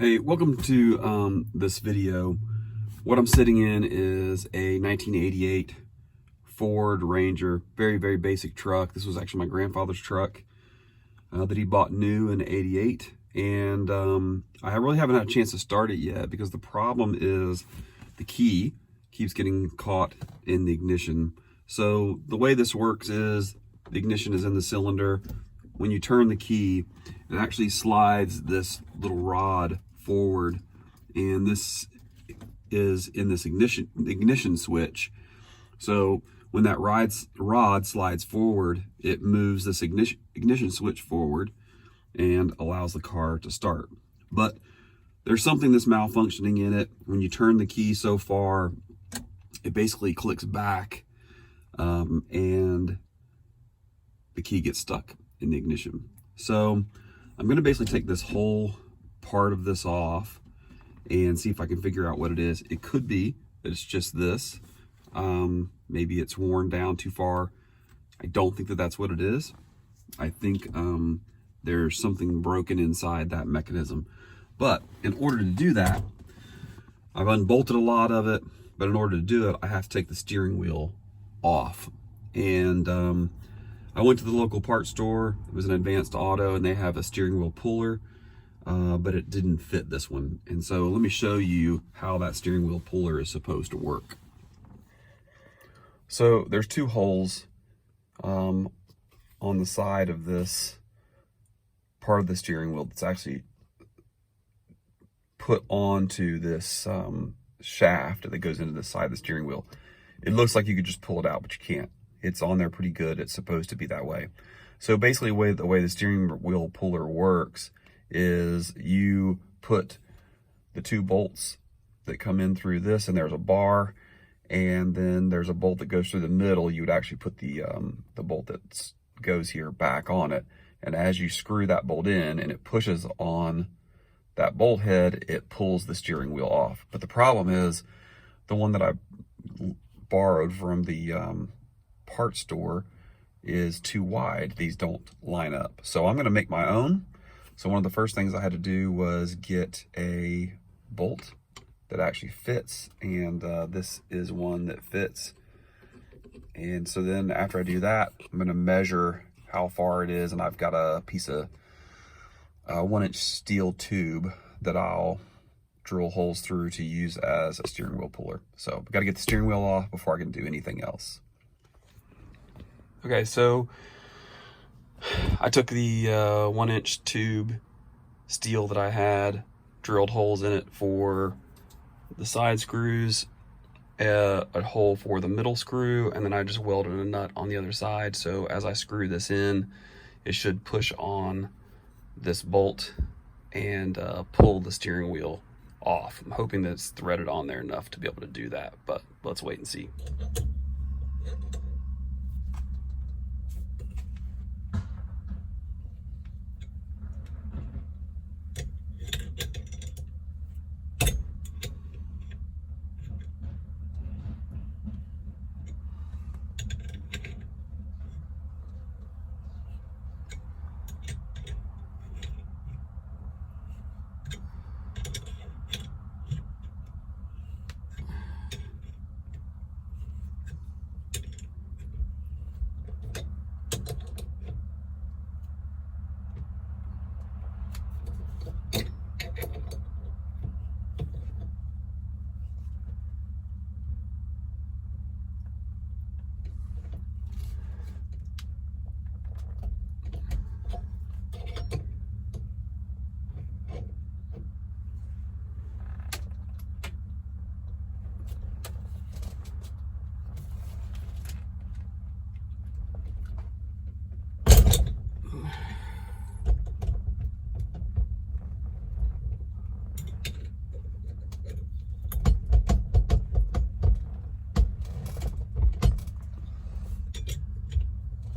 Hey, welcome to this video. What I'm sitting in is a 1988 Ford Ranger, very basic truck. This was actually my grandfather's truck that he bought new in '88, and I really haven't had a chance to start it yet because the problem is the key keeps getting caught in the ignition. So the way this works is the ignition is in the cylinder. When you turn the key, it actually slides this little rod forward, and this is in this ignition switch. So when that rod slides forward, it moves this ignition switch forward and allows the car to start. But there's something that's malfunctioning in it. When you turn the key so far, it basically clicks back and the key gets stuck in the ignition. So I'm going to basically take this whole part of this off and see if I can figure out what it is. It could be that it's just this. Maybe it's worn down too far. I don't think that that's what it is. I think there's something broken inside that mechanism. But in order to do that, I've unbolted a lot of it, but in order to do it, I have to take the steering wheel off. And I went to the local parts store. It was an Advanced Auto, and they have a steering wheel puller, but it didn't fit this one. And so let me show you how that steering wheel puller is supposed to work. So there's two holes on the side of this part of the steering wheel that's actually put onto this shaft that goes into the side of the steering wheel. It looks like you could just pull it out, but you can't. It's on there pretty good. It's supposed to be that way. So basically the way the steering wheel puller works is you put the two bolts that come in through this, and there's a bar, and then there's a bolt that goes through the middle. You would actually put the bolt that goes here back on it. And as you screw that bolt in and it pushes on that bolt head, it pulls the steering wheel off. But the problem is the one that I borrowed from the parts store is too wide. These don't line up. So I'm going to make my own. So one of the first things I had to do was get a bolt that actually fits, and this is one that fits. And so then after I do that, I'm going to measure how far it is, and I've got a piece of 1-inch steel tube that I'll drill holes through to use as a steering wheel puller. So I've got to get the steering wheel off before I can do anything else. Okay, so I took the 1-inch tube steel that I had, drilled holes in it for the side screws, a hole for the middle screw, and then I just welded a nut on the other side. So as I screw this in, it should push on this bolt and pull the steering wheel off. I'm hoping that it's threaded on there enough to be able to do that, but let's wait and see.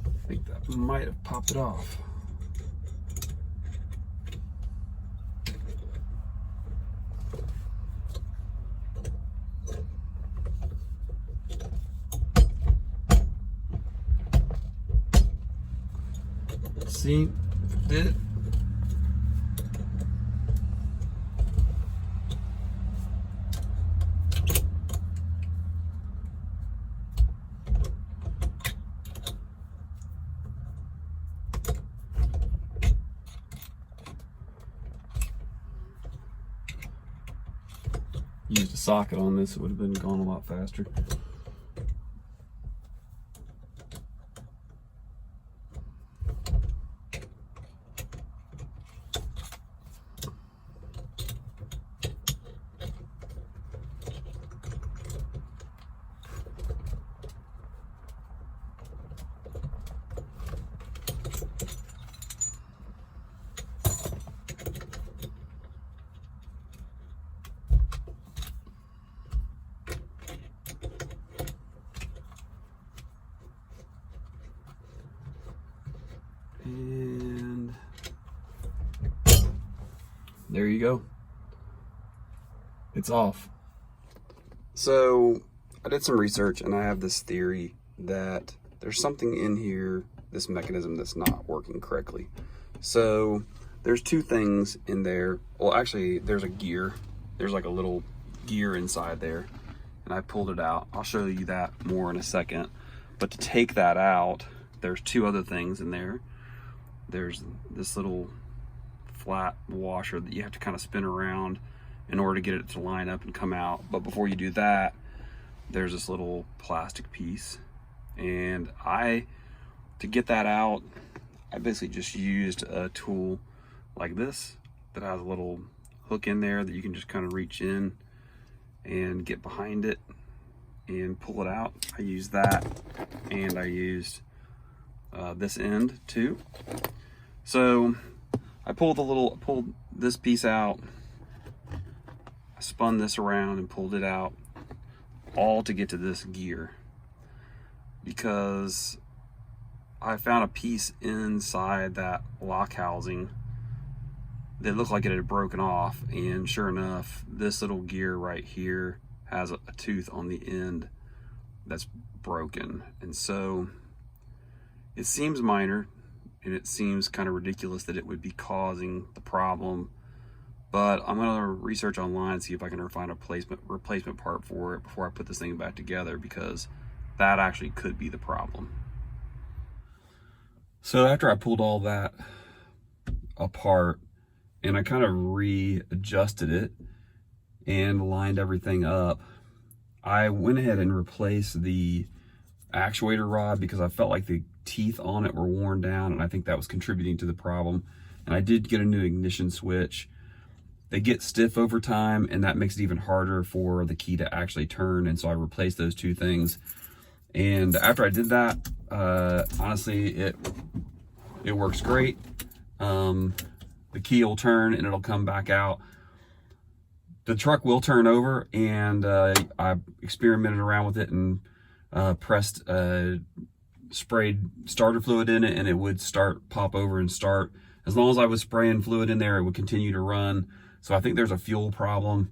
I think that might have popped it off. See if it did. used a socket on this, it would have been gone a lot faster. And there you go. It's off. So I did some research and I have this theory that there's something in here, this mechanism, that's not working correctly. So there's two things in there. Well, actually there's a gear. There's like a little gear inside there, and I pulled it out. I'll show you that more in a second. But to take that out, there's two other things in there. There's this little flat washer that you have to kind of spin around in order to get it to line up and come out. But before you do that, there's this little plastic piece. And to get that out, I basically just used a tool like this that has a little hook in there that you can just kind of reach in and get behind it and pull it out. I used that, and I used this end too. So I pulled this piece out, I spun this around and pulled it out, all to get to this gear, because I found a piece inside that lock housing that looked like it had broken off, and sure enough, this little gear right here has a tooth on the end that's broken. And so it seems minor, and it seems kind of ridiculous that it would be causing the problem, but I'm gonna research online, see if I can find a replacement part for it before I put this thing back together, because that actually could be the problem. So after I pulled all that apart and I kind of readjusted it and lined everything up, I went ahead and replaced the actuator rod because I felt like the teeth on it were worn down, and I think that was contributing to the problem. And I did get a new ignition switch. They get stiff over time, and that makes it even harder for the key to actually turn, and so I replaced those two things. And after I did that, honestly, it works great. The key will turn and it'll come back out. The truck will turn over, and I experimented around with it and sprayed starter fluid in it, and it would pop over and start. As long as I was spraying fluid in there, it would continue to run. So I think there's a fuel problem.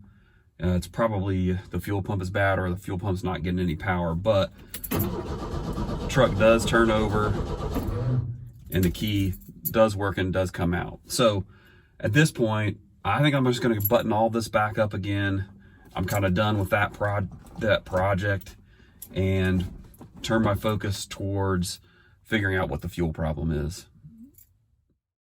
It's probably the fuel pump is bad, or the fuel pump's not getting any power, but the truck does turn over and the key does work and does come out. So at this point, I think I'm just going to button all this back up again. I'm kind of done with that project, and turn my focus towards figuring out what the fuel problem is.